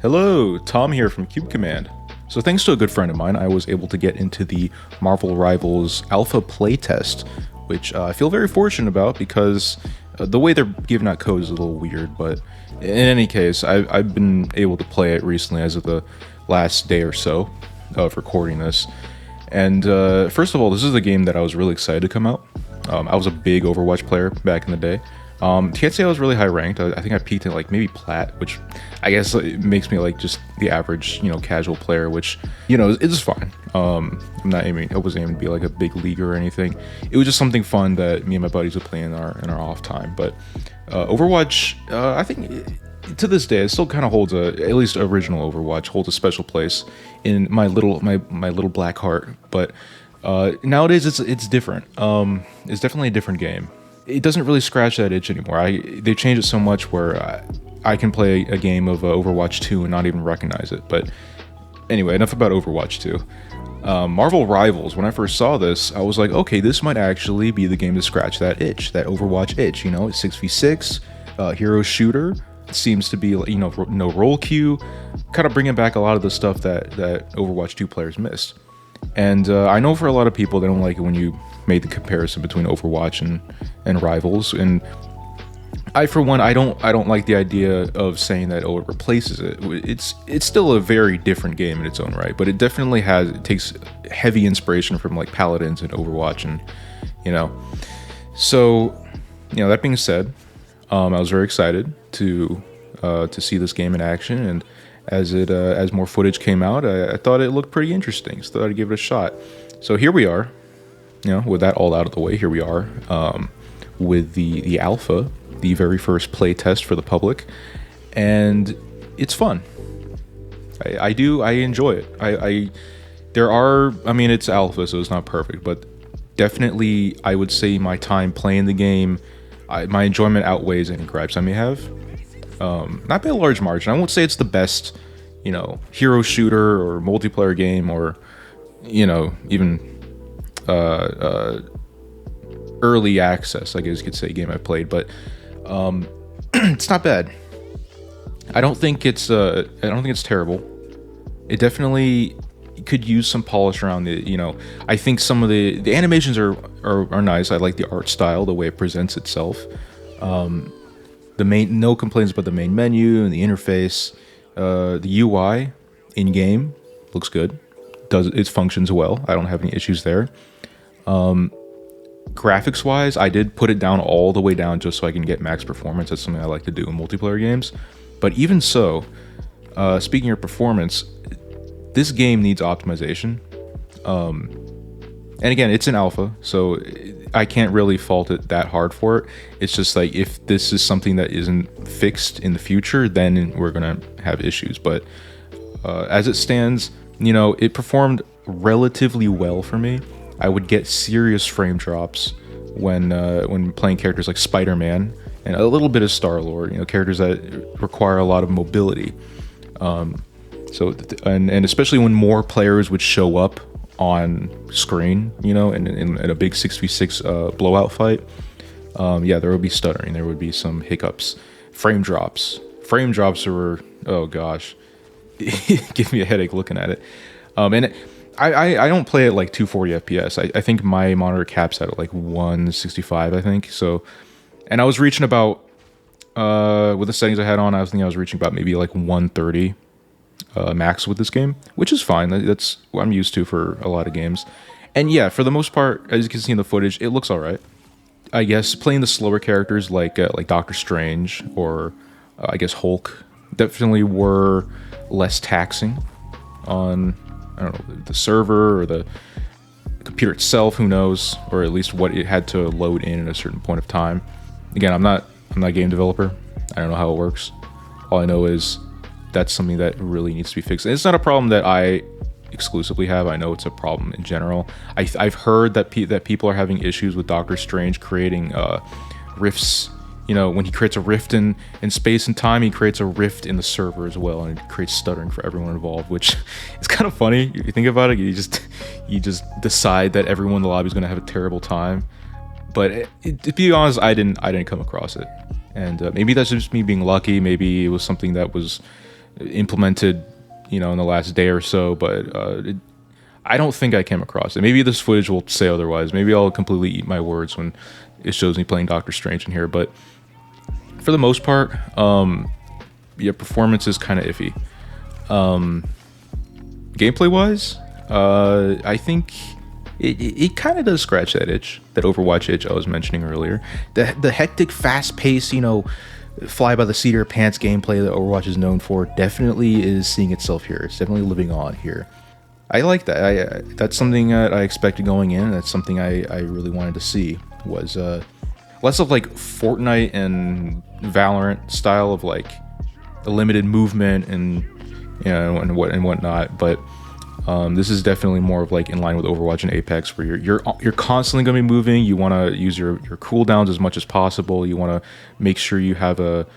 Hello, Tom here from Cube Command. So thanks to a good friend of mine, I was able to get into the Marvel Rivals Alpha Playtest, which I feel very fortunate about because the way they're giving out code is a little weird, but in any case, I've been able to play it recently as of the last day or so of recording this. And first of all, this is a game that I was really excited to come out. I was a big Overwatch player back in the day. Can't say I was really high ranked. I think I peaked at like maybe plat, which I guess it makes me like just the average, casual player, which, is fine. I'm not aiming, I wasn't aiming to be like a big leaguer or anything. It was just something fun that me and my buddies would play in our off time. But Overwatch, I think to this day, it still kind of holds at least original Overwatch holds a special place in my little black heart. But nowadays it's different. It's definitely a different game. It doesn't really scratch that itch anymore. They changed it so much where I can play a game of Overwatch 2 and not even recognize it. But anyway, enough about Overwatch 2. Marvel Rivals, when I first saw this, I was like, okay, this might actually be the game to scratch that itch, that Overwatch itch. It's 6v6, hero shooter. It seems to be, no role queue, kind of bringing back a lot of the stuff that Overwatch 2 players missed. And I know for a lot of people, they don't like it when you made the comparison between Overwatch and Rivals. And I, for one, I don't like the idea of saying that it replaces it. It's still a very different game in its own right, but it definitely takes heavy inspiration from like Paladins and Overwatch, and So, that being said, I was very excited to see this game in action, and as more footage came out, I thought it looked pretty interesting, so I thought I'd give it a shot. So here we are, with that all out of the way, here we are with the alpha, the very first play test for the public, and it's fun. I enjoy it. It's alpha, so it's not perfect, but definitely I would say my time playing the game, my enjoyment outweighs any gripes I may have. Not by a large margin. I won't say it's the best, hero shooter or multiplayer game, or, even early access, I guess you could say, game I played, but it's not bad. I don't think it's terrible. It definitely could use some polish around the, I think some of the animations are nice. I like the art style, the way it presents itself. No complaints about the main menu and the interface. The UI in game looks good. It functions well. I don't have any issues there. Graphics wise, I did put it down all the way down just so I can get max performance. That's something I like to do in multiplayer games. But even so, speaking of performance, this game needs optimization. And again, it's an alpha, so I can't really fault it that hard for it. It's just like, if this is something that isn't fixed in the future, then we're gonna have issues. But as it stands, it performed relatively well for me. I would get serious frame drops when playing characters like Spider-Man and a little bit of Star-Lord, characters that require a lot of mobility. And especially when more players would show up on screen, in a big 6v6 blowout fight, there would be stuttering, there would be some hiccups, frame drops were, oh gosh, give me a headache looking at it. And I don't play at like 240 FPS. I think my monitor caps at like 165, I think. So, and I was reaching about, with the settings I had on, I was reaching about maybe like 130 max with this game, which is fine. That's what I'm used to for a lot of games. And yeah, for the most part, as you can see in the footage, it looks all right. I guess playing the slower characters like Doctor Strange or I guess Hulk definitely were less taxing on, I don't know, the server or the computer itself, who knows, or at least what it had to load in at a certain point of time. Again, I'm not a game developer. I don't know how it works. All I know is that's something that really needs to be fixed. And it's not a problem that I exclusively have. I know it's a problem in general. I've heard that people are having issues with Doctor Strange creating rifts. When he creates a rift in space and time, he creates a rift in the server as well, and it creates stuttering for everyone involved, which is kind of funny. If you think about it, you just decide that everyone in the lobby is going to have a terrible time. But to be honest, I didn't come across it, and maybe that's just me being lucky. Maybe it was something that was implemented, in the last day or so, but I don't think I came across it. Maybe this footage will say otherwise. Maybe I'll completely eat my words when it shows me playing Doctor Strange in here, but for the most part, yeah, performance is kind of iffy. Gameplay-wise, I think it kind of does scratch that itch, that Overwatch itch I was mentioning earlier. The hectic, fast-paced, fly by the seat of your pants gameplay that Overwatch is known for definitely is seeing itself here. It's definitely living on here. I like that. That's something that I expected going in. That's something I really wanted to see, was less of like Fortnite and Valorant style of like a limited movement and and whatnot, but this is definitely more of like in line with Overwatch and Apex, where you're constantly going to be moving. You want to use your cooldowns as much as possible. You want to make sure you have a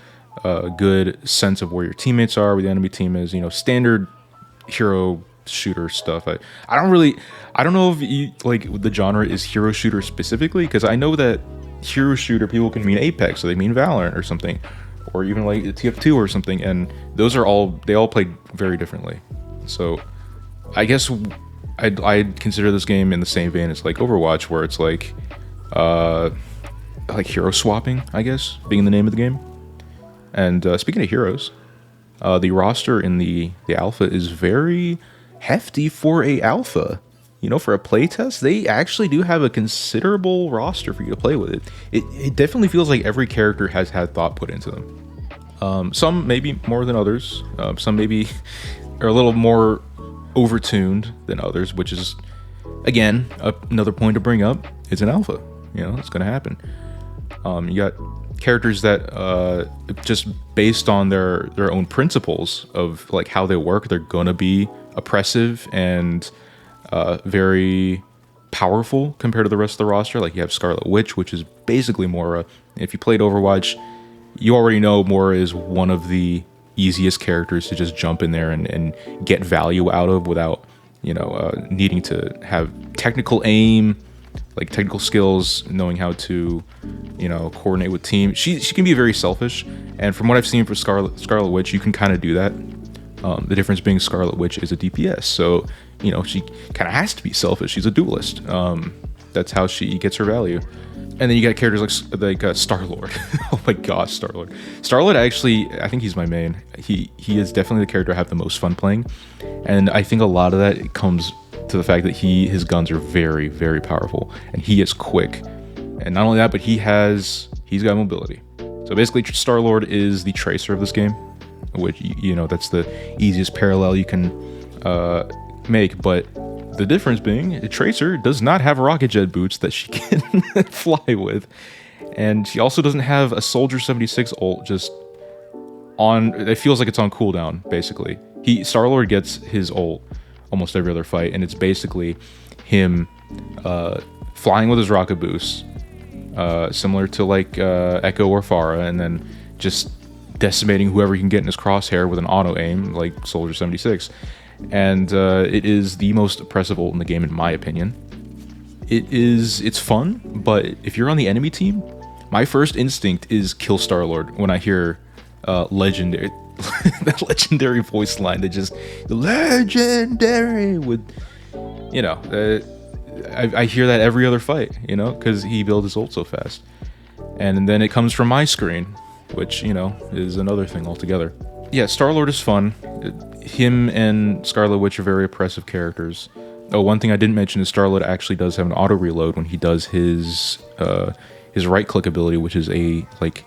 good sense of where your teammates are, where the enemy team is. Standard hero shooter stuff. I don't know if you, like, the genre is hero shooter specifically, because I know that hero shooter people can mean Apex, so they mean Valorant or something, or even like TF2 or something, and they all play very differently. So I guess I'd consider this game in the same vein as like Overwatch, where it's like hero swapping, I guess, being the name of the game. And speaking of heroes, the roster in the alpha is very hefty for a alpha. For a playtest, they actually do have a considerable roster for you to play with. It definitely feels like every character has had thought put into them. Some maybe more than others. Some maybe are a little more overtuned than others, which is, again, another point to bring up. It's an alpha. It's going to happen. You got characters that just based on their own principles of like how they work, they're going to be oppressive and very powerful compared to the rest of the roster. Like you have Scarlet Witch, which is basically Mora. If you played Overwatch, you already know Mora is one of the easiest characters to just jump in there and get value out of without needing to have technical aim, like technical skills, knowing how to coordinate with team. She can be very selfish, and from what I've seen for Scarlet Witch, you can kind of do that. The difference being Scarlet Witch is a DPS, so she kind of has to be selfish. She's a duelist. That's how she gets her value. And then you got characters like Star-Lord. Oh my gosh, Star-Lord. Star-Lord, actually, I think he's my main. He is definitely the character I have the most fun playing, and I think a lot of that comes to the fact that his guns are very, very powerful, and he is quick. And not only that, but he's got mobility. So basically, Star-Lord is the Tracer of this game, which that's the easiest parallel you can make. But the difference being, a Tracer does not have rocket jet boots that she can fly with, and she also doesn't have a Soldier 76 ult just on. It feels like it's on cooldown. Basically, Star-Lord gets his ult almost every other fight, and it's basically him flying with his rocket boost, similar to like Echo or Pharah, and then just decimating whoever he can get in his crosshair with an auto aim like Soldier 76. And it is the most oppressive ult in the game, in my opinion. It's fun, but if you're on the enemy team, my first instinct is kill Star-Lord when I hear legendary that legendary voice line that just legendary with I hear that every other fight, because he builds his ult so fast. And then it comes from my screen, which is another thing altogether. Yeah, Star-Lord is fun. Him and Scarlet Witch are very oppressive characters. Oh, one thing I didn't mention is Star-Lord actually does have an auto reload when he does his right click ability, which is a like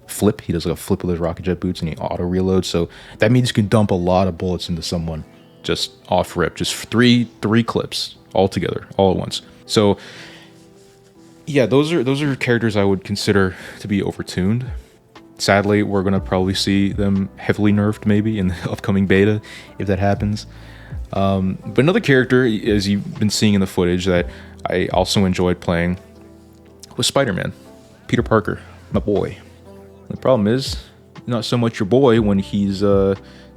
flip. He does like a flip with his rocket jet boots and he auto reloads. So that means you can dump a lot of bullets into someone just off rip, just three clips all together, all at once. So yeah, those are characters I would consider to be overtuned. Sadly, we're going to probably see them heavily nerfed maybe in the upcoming beta, if that happens. But another character, as you've been seeing in the footage, that I also enjoyed playing was Spider-Man. Peter Parker, my boy. The problem is, not so much your boy when he's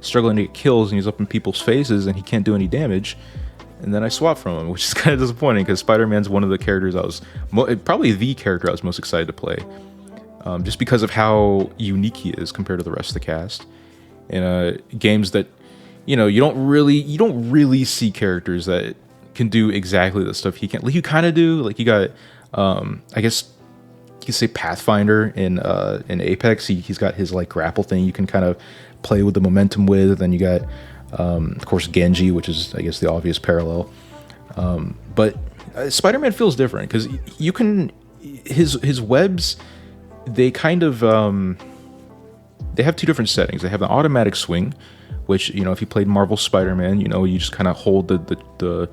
struggling to get kills and he's up in people's faces and he can't do any damage. And then I swap from him, which is kind of disappointing because Spider-Man's one of the characters probably the character I was most excited to play. Just because of how unique he is compared to the rest of the cast. in games that, you don't really see characters that can do exactly the stuff he can. Like, you kind of do. Like, you got, I guess you could say Pathfinder in Apex. He's got his like grapple thing you can kind of play with the momentum with. Then you got, of course, Genji, which is, I guess, the obvious parallel. But Spider-Man feels different because you can his webs. They kind of they have two different settings. They have an automatic swing, which, if you played Marvel Spider-Man, you just kind of hold the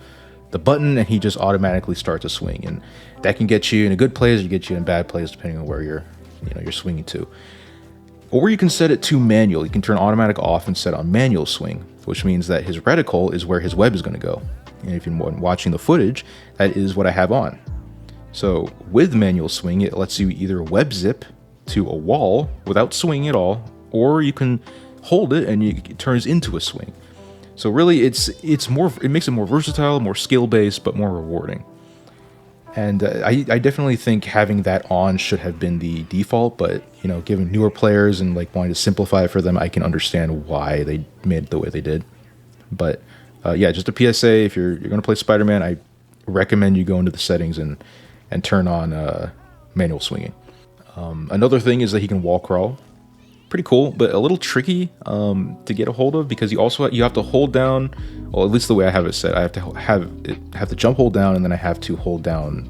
button and he just automatically starts a swing, and that can get you in a good place or get you in bad place depending on where you're swinging to. Or you can set it to manual. You can turn automatic off and set on manual swing, which means that his reticle is where his web is going to go. And if you're watching the footage, that is what I have on. So with manual swing, it lets you either web zip to a wall without swinging at all, or you can hold it and it turns into a swing. So really, it makes it more versatile, more skill based, but more rewarding. And I definitely think having that on should have been the default, but given newer players and like wanting to simplify it for them, I can understand why they made it the way they did. But yeah, just a PSA: if you're going to play Spider-Man, I recommend you go into the settings and turn on manual swinging. Another thing is that he can wall crawl. Pretty cool, but a little tricky to get a hold of, because you have to hold down. Well, at least the way I have it set, I have to have the jump hold down, and then I have to hold down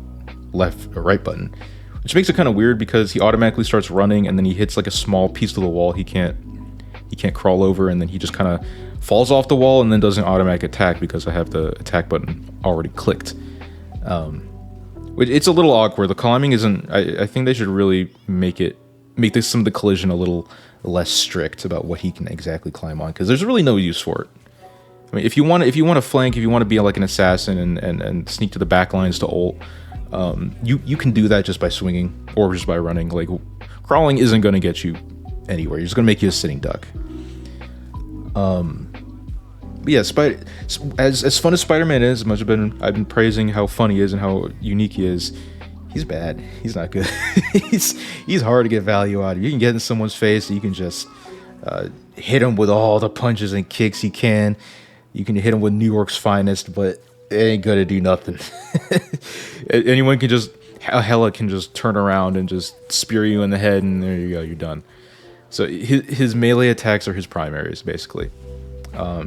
left or right button, which makes it kind of weird because he automatically starts running, and then he hits like a small piece of the wall he can't crawl over, and then he just kind of falls off the wall and then does an automatic attack because I have the attack button already clicked. It's a little awkward. The climbing isn't. I think they should really make some of the collision a little less strict about what he can exactly climb on, because there's really no use for it. I mean, if you want to flank, if you want to be like an assassin and sneak to the back lines to ult, you can do that just by swinging or just by running. Like, crawling isn't going to get you anywhere. You're just going to make you a sitting duck. But yeah, as fun as Spider-Man is, as much I've been praising how fun he is and how unique he is, he's bad. He's not good. he's hard to get value out of. You can get in someone's face, you can just hit him with all the punches and kicks you can. You can hit him with New York's finest, but it ain't gonna do nothing. Anyone can just, Hela can just turn around and just spear you in the head, and there you go, you're done. So his melee attacks are his primaries, basically.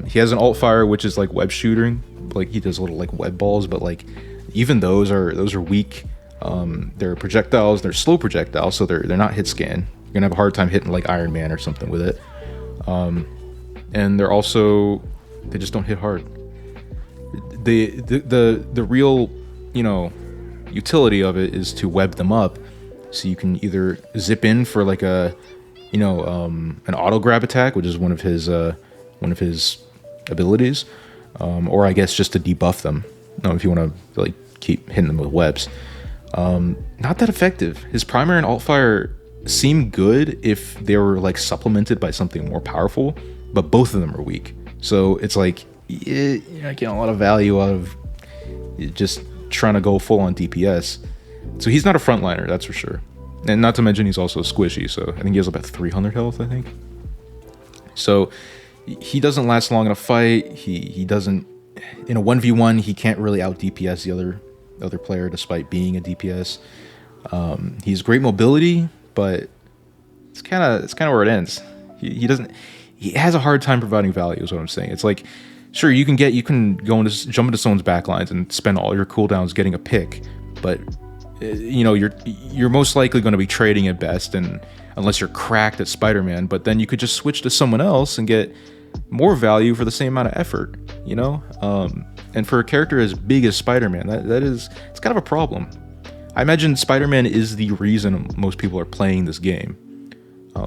He has an alt fire, which is like web shooting. Like, he does little like web balls, but like even those are weak. They're projectiles. They're slow projectiles, so they're not hit scan. You're gonna have a hard time hitting like Iron Man or something with it. And they just don't hit hard. The real utility of it is to web them up, so you can either zip in for like an auto grab attack, which is one of his abilities, or I guess just to debuff them. If you want to like keep hitting them with webs. Not that effective. His primary and alt fire seem good if they were like supplemented by something more powerful, but both of them are weak. So it's like you're not getting a lot of value out of just trying to go full on DPS. So he's not a frontliner, that's for sure. And not to mention he's also squishy, so I think he has about 300 health, I think. So he doesn't last long in a fight. He doesn't, in a 1v1, he can't really out DPS the other player despite being a DPS. He's great mobility, but it's kind of where it ends. He has a hard time providing value, is what I'm saying. It's like, sure, you can jump into someone's backlines and spend all your cooldowns getting a pick, but you're most likely going to be trading at best, and unless you're cracked at Spider-Man, but then you could just switch to someone else and get more value for the same amount of effort, and for a character as big as Spider-Man, it's kind of a problem. I imagine Spider-Man is the reason most people are playing this game.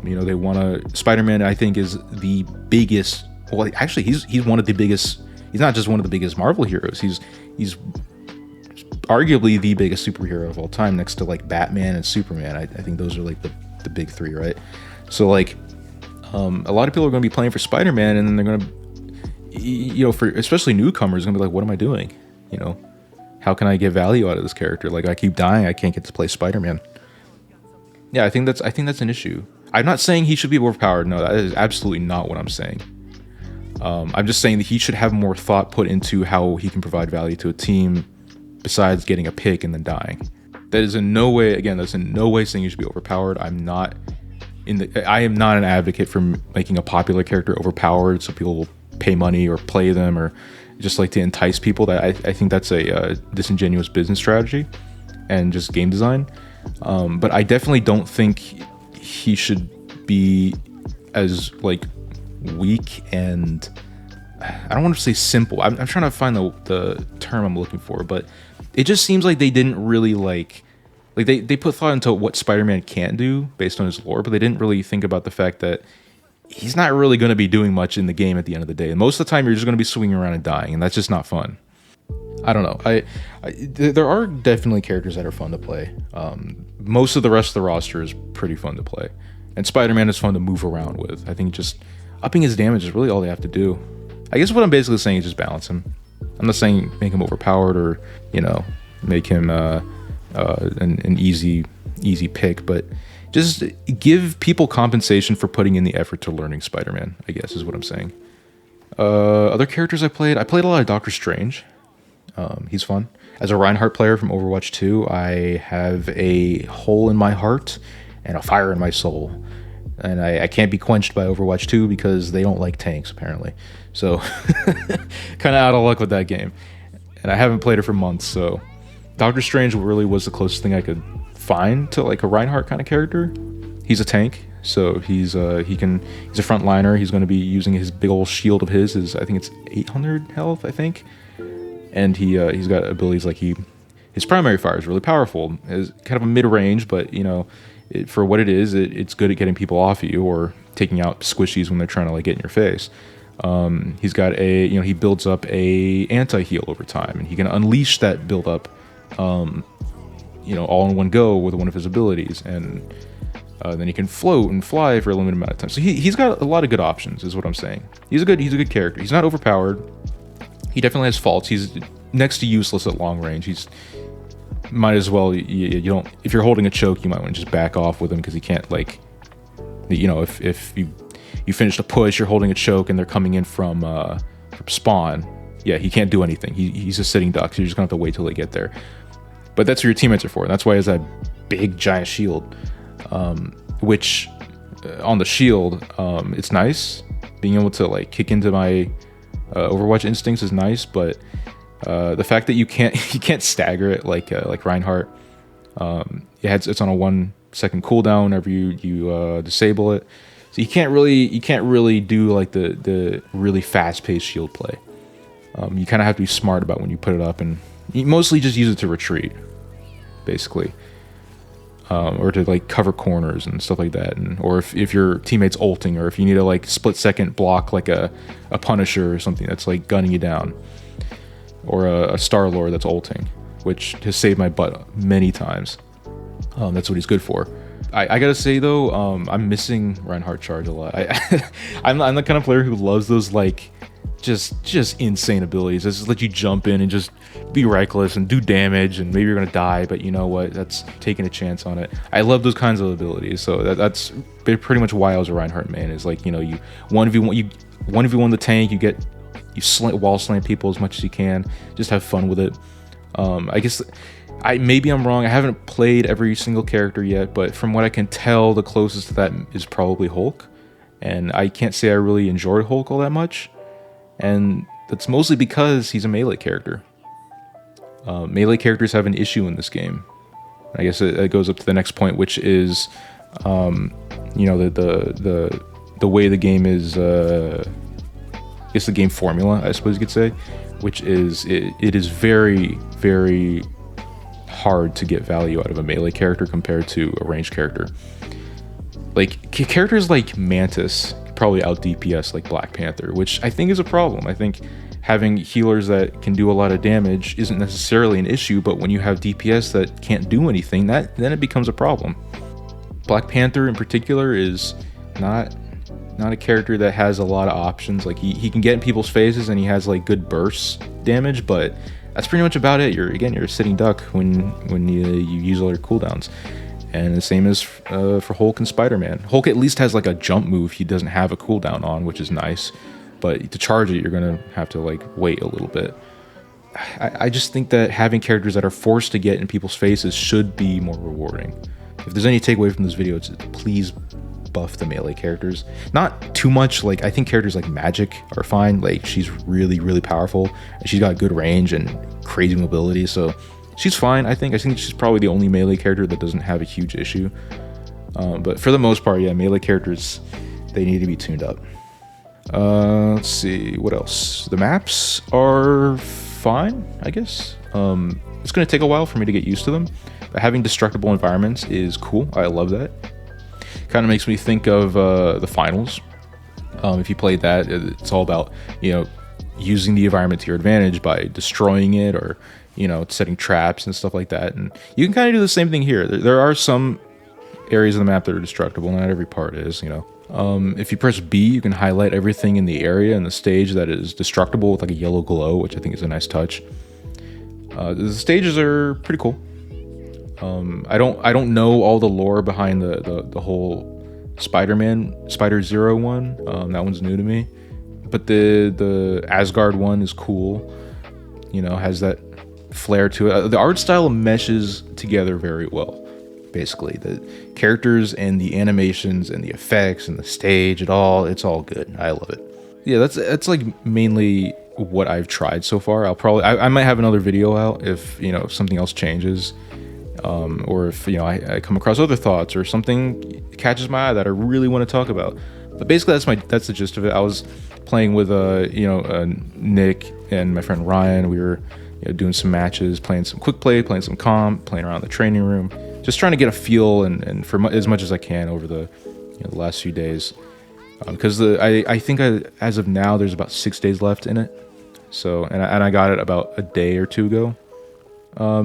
They want to. Spider-Man, I think, is the biggest. Well, actually, he's one of the biggest. He's not just one of the biggest Marvel heroes. He's arguably the biggest superhero of all time, next to like Batman and Superman. I think those are like the big three, right? So like, a lot of people are going to be playing for Spider-Man, and then they're going to, for especially newcomers, going to be like, what am I doing? How can I get value out of this character? Like, I keep dying, I can't get to play Spider-Man. Yeah, I think that's an issue. I'm not saying he should be overpowered. No, that is absolutely not what I'm saying. I'm just saying that he should have more thought put into how he can provide value to a team besides getting a pick and then dying. That is in no way, again, that's in no way saying you should be overpowered. I am not an advocate for making a popular character overpowered so people will pay money or play them or just like to entice people. That I think that's a disingenuous business strategy and just game design. But I definitely don't think he should be as like weak and I don't want to say simple. I'm trying to find the term I'm looking for, but it just seems like they didn't really like they put thought into what Spider-Man can do based on his lore, but they didn't really think about the fact that he's not really going to be doing much in the game at the end of the day. And most of the time, you're just going to be swinging around and dying, and that's just not fun. I don't know. There are definitely characters that are fun to play. Most of the rest of the roster is pretty fun to play, and Spider-Man is fun to move around with. I think just upping his damage is really all they have to do. I guess what I'm basically saying is just balance him. I'm not saying make him overpowered or make him an easy pick, but just give people compensation for putting in the effort to learning Spider-Man, I guess is what I'm saying. Other characters I played a lot of Doctor Strange. He's fun. As a Reinhardt player from Overwatch 2, I have a hole in my heart and a fire in my soul. And I can't be quenched by Overwatch 2 because they don't like tanks, apparently. So, kind of out of luck with that game. And I haven't played it for months, so Doctor Strange really was the closest thing I could find to like a Reinhardt kind of character. He's a tank, so he's a frontliner. He's going to be using his big old shield of his. I think it's 800 health, I think. And he's got abilities like his primary fire is really powerful. It's kind of a mid-range, but for what it is, it's good at getting people off you or taking out squishies when they're trying to like get in your face. He's got he builds up a anti-heal over time, and he can unleash that build up, all in one go with one of his abilities, and then he can float and fly for a limited amount of time. So he's got a lot of good options, is what I'm saying. He's a good character. He's not overpowered. He definitely has faults. He's next to useless at long range. He's might as well you don't, if you're holding a choke, you might want to just back off with him because he can't if you finish the push, you're holding a choke and they're coming in from spawn. Yeah, he can't do anything. He's a sitting duck, so you're just gonna have to wait till they get there. But that's what your teammates are for. That's why he has that big giant shield. Which on the shield, it's nice being able to like kick into my Overwatch instincts is nice, but the fact that you can't stagger it like Reinhardt, it's on a 1 second cooldown whenever you disable it, so you can't really do like the really fast paced shield play. You kind of have to be smart about when you put it up, and you mostly just use it to retreat, basically, or to like cover corners and stuff like that, or if your teammate's ulting, or if you need to like split second block like a Punisher or something that's like gunning you down, or a Star-Lord that's ulting, which has saved my butt many times. That's what he's good for. I gotta say though, I'm missing Reinhardt charge a lot. I'm the kind of player who loves those like just insane abilities. Just let you jump in and just be reckless and do damage, and maybe you're gonna die, but you know what? That's taking a chance on it. I love those kinds of abilities. So that's pretty much why I was a Reinhardt man. Is like you 1v1 the tank, you wall slam people as much as you can. Just have fun with it. I guess maybe I'm wrong. I haven't played every single character yet, but from what I can tell, the closest to that is probably Hulk. And I can't say I really enjoyed Hulk all that much. And that's mostly because he's a melee character. Melee characters have an issue in this game. I guess it goes up to the next point, which is, the way the game is. I guess the game formula, I suppose you could say, which is it is very, very hard to get value out of a melee character compared to a ranged character. Like characters like Mantis probably out DPS like Black Panther, which I think is a problem. I think having healers that can do a lot of damage isn't necessarily an issue, but when you have DPS that can't do anything, then it becomes a problem. Black Panther in particular is not a character that has a lot of options. Like he can get in people's faces and he has like good burst damage, but that's pretty much about it. You're a sitting duck when you use all your cooldowns. And the same as for Hulk and Spider-Man. Hulk at least has like a jump move he doesn't have a cooldown on, which is nice. But to charge it, you're gonna have to like wait a little bit. I just think that having characters that are forced to get in people's faces should be more rewarding. If there's any takeaway from this video, it's please buff the melee characters. Not too much. Like, I think characters like Magic are fine. Like, she's really, really powerful. And she's got good range and crazy mobility, so she's fine, I think. I think she's probably the only melee character that doesn't have a huge issue. But for the most part, yeah, melee characters, they need to be tuned up. Let's see, what else? The maps are fine, I guess. It's going to take a while for me to get used to them, but having destructible environments is cool. I love that. Kind of makes me think of the finals. If you played that, it's all about, you know, using the environment to your advantage by destroying it, or, you know, setting traps and stuff like that. And you can kind of do the same thing here. There are some areas of the map that are destructible. Not every part is, you know. If you press B, you can highlight everything in the area and the stage that is destructible with like a yellow glow, which I think is a nice touch. The stages are pretty cool. I don't know all the lore behind the whole Spider Zero one. That one's new to me. But the Asgard one is cool. You know, has that flair to it. The art style meshes together very well. Basically, the characters and the animations and the effects and the stage, it's all good. I love it. Yeah, that's like mainly what I've tried so far. I might have another video out if, you know, something else changes, or if, you know, I come across other thoughts or something catches my eye that I really want to talk about. But basically, that's the gist of it. I was playing with Nick and my friend Ryan. We were, you know, doing some matches, playing some quick play, playing some comp, playing around the training room. Just trying to get a feel and for as much as I can over the last few days, because I think as of now there's about 6 days left in it. So and I got it about a day or two ago.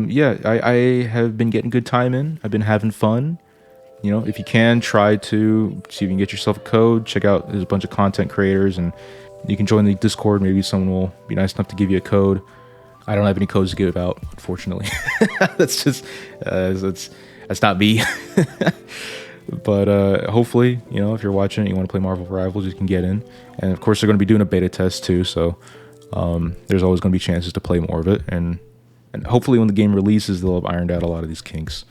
Yeah, I have been getting good time in. I've been having fun. You know, if you can, try to see if you can get yourself a code. Check out, there's a bunch of content creators, and you can join the Discord. Maybe someone will be nice enough to give you a code. I don't have any codes to give out, unfortunately. That's just that's not me. But hopefully, you know, if you're watching and you want to play Marvel Rivals, you can get in. And of course, they're going to be doing a beta test too, so there's always going to be chances to play more of it. And hopefully, when the game releases, they'll have ironed out a lot of these kinks.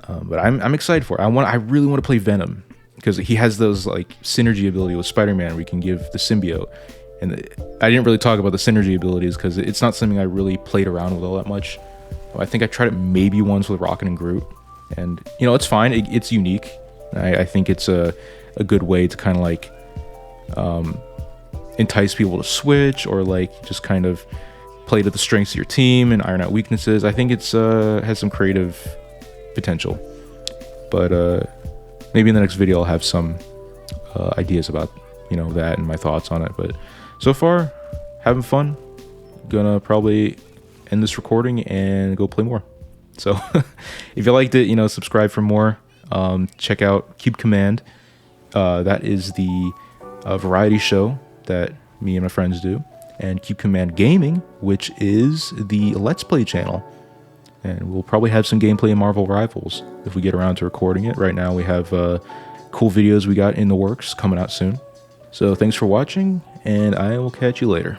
But I'm excited for it. I really want to play Venom, because he has those like synergy ability with Spider-Man where you can give the symbiote. And I didn't really talk about the synergy abilities because it's not something I really played around with all that much. I think I tried it maybe once with Rocket and Groot, and you know, it's fine. It's unique. I think it's a good way to kind of like entice people to switch, or like just kind of play to the strengths of your team and iron out weaknesses. I think it's has some creative potential. But maybe in the next video I'll have some ideas about, you know, that and my thoughts on it. But so far, having fun. Gonna probably end this recording and go play more. So if you liked it, you know, subscribe for more. Check out Cube Command. That is the variety show that me and my friends do. And Cube Command Gaming, which is the Let's Play channel. And we'll probably have some gameplay in Marvel Rivals if we get around to recording it. Right now we have cool videos we got in the works coming out soon. So thanks for watching, and I will catch you later.